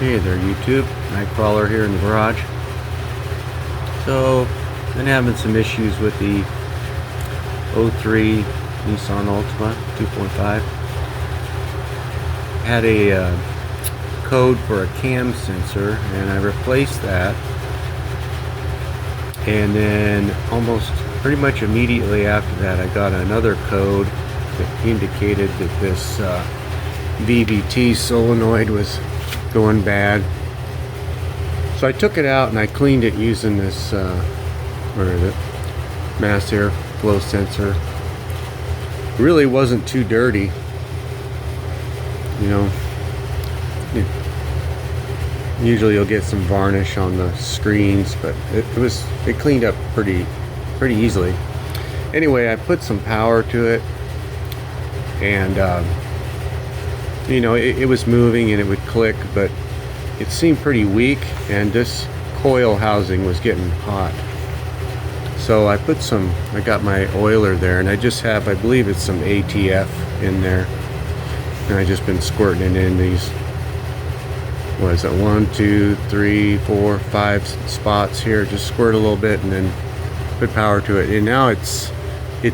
Hey there YouTube, Nightcrawler here in the garage. So, been having some issues with the 03 Nissan Altima 2.5. Had a code for a cam sensor and I replaced that, and then almost pretty much immediately after that I got another code that indicated that this VVT Solenoid was going bad. So I took it out and I cleaned it using this where is it, mass air flow sensor. It really wasn't too dirty, you know. Usually you'll get some varnish on the screens, but it cleaned up pretty easily. Anyway, I put some power to it, and you know, it was moving and it would click, but it seemed pretty weak, and this coil housing was getting hot. So I got my oiler there, and I just have, I believe it's some ATF in there, and I just been squirting it in these, what is it, 1, 2, 3, 4, 5 spots here. Just squirt a little bit and then put power to it, and now it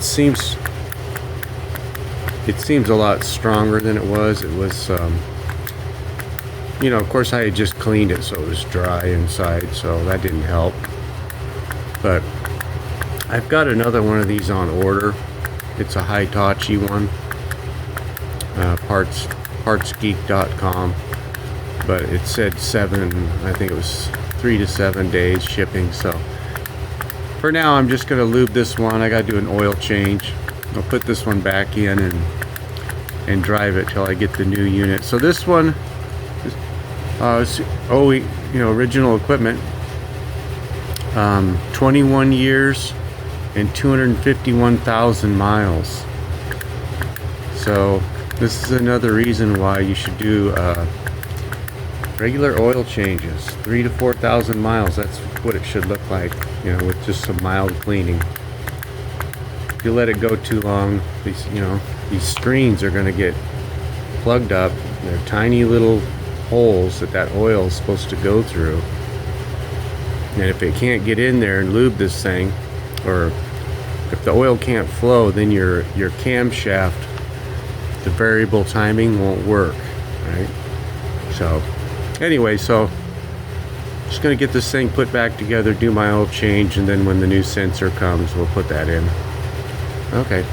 seems a lot stronger than it was. It was, you know, of course I had just cleaned it, so it was dry inside, so that didn't help. But I've got another one of these on order. It's a Hitachi one, partsgeek.com, but it said I think it was 3 to 7 days shipping. So for now I'm just going to lube this one. I got to do an oil change. I'll put this one back in and drive it till I get the new unit. So this one is original equipment, 21 years and 251,000 miles. So this is another reason why you should do regular oil changes. 3,000 to 4,000 miles, that's what it should look like, you know, with just some mild cleaning. If you let it go too long, these screens are going to get plugged up. They're tiny little holes that oil is supposed to go through, and if it can't get in there and lube this thing, or if the oil can't flow, then your camshaft, the variable timing, won't work, right? So anyway, so just going to get this thing put back together, do my oil change, and then when the new sensor comes, we'll put that in. Okay.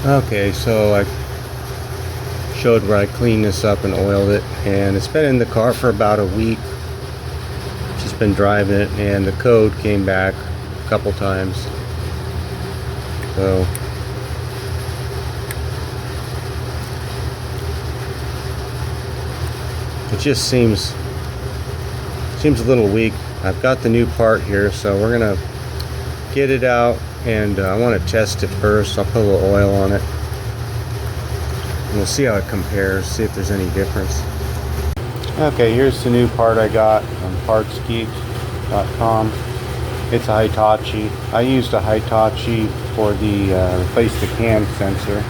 Okay, so I showed where I cleaned this up and oiled it, and it's been in the car for about a week. Just been driving it, and the code came back a couple times. So it just seems a little weak. I've got the new part here, so we're gonna get it out, and I want to test it first. I'll put a little oil on it, and we'll see how it compares, see if there's any difference. Okay, here's the new part I got on partsgeek.com. It's a Hitachi. I used a Hitachi for the replace the cam sensor,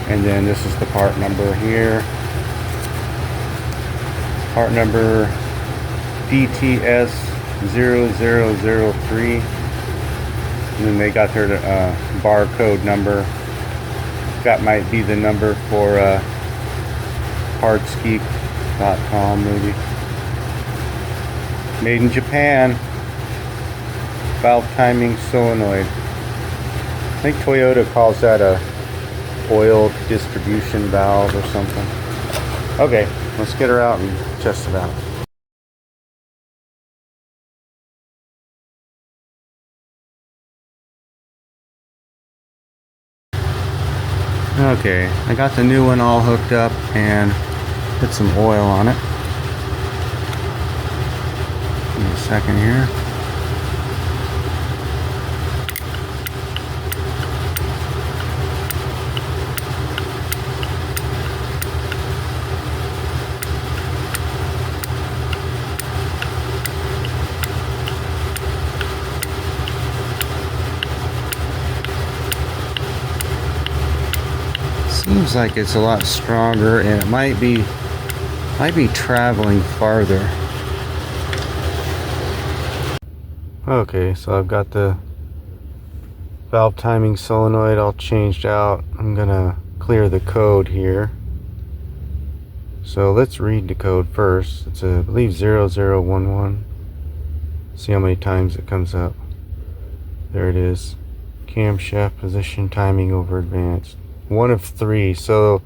and then this is the part number here. Part number DTS0003. And then they got their barcode number. That might be the number for partsgeek.com, maybe. Made in Japan. Valve timing solenoid. I think Toyota calls that a oil distribution valve or something. Okay, let's get her out and test it out. Okay, I got the new one all hooked up and put some oil on it. Give me a second here. Seems like it's a lot stronger, and it might be traveling farther. Okay, so I've got the valve timing solenoid all changed out. I'm gonna clear the code here. So let's read the code first. It's I believe 0011. See how many times it comes up. There it is. Camshaft position timing over advanced. 1 of 3. So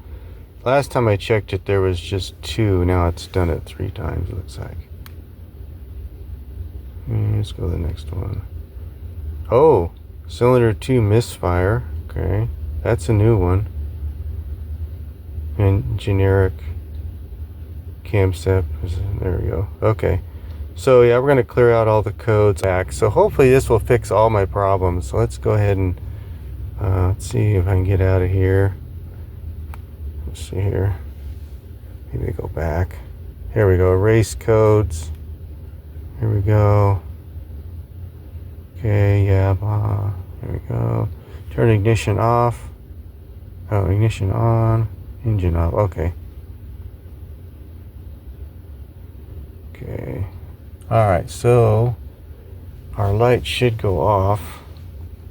last time I checked it there was just 2. Now it's done it 3 times, it looks like. Let's go to the next one. Oh, cylinder 2 misfire. Okay, that's a new one. And generic camshaft. There we go. Okay, so yeah, we're going to clear out all the codes back. So hopefully this will fix all my problems. So let's go ahead and let's see if I can get out of here. Let's see here. Maybe go back. Here we go. Erase codes. Here we go. Okay, yeah, blah. Here we go. Turn ignition off. Oh, ignition on. Engine off. Okay. Okay. Alright, so our light should go off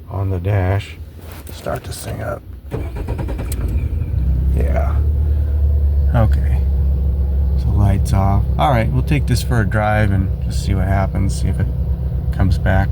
on the dash. Start this thing up. Yeah. Okay. So lights off. Alright, we'll take this for a drive and just see what happens. See if it comes back.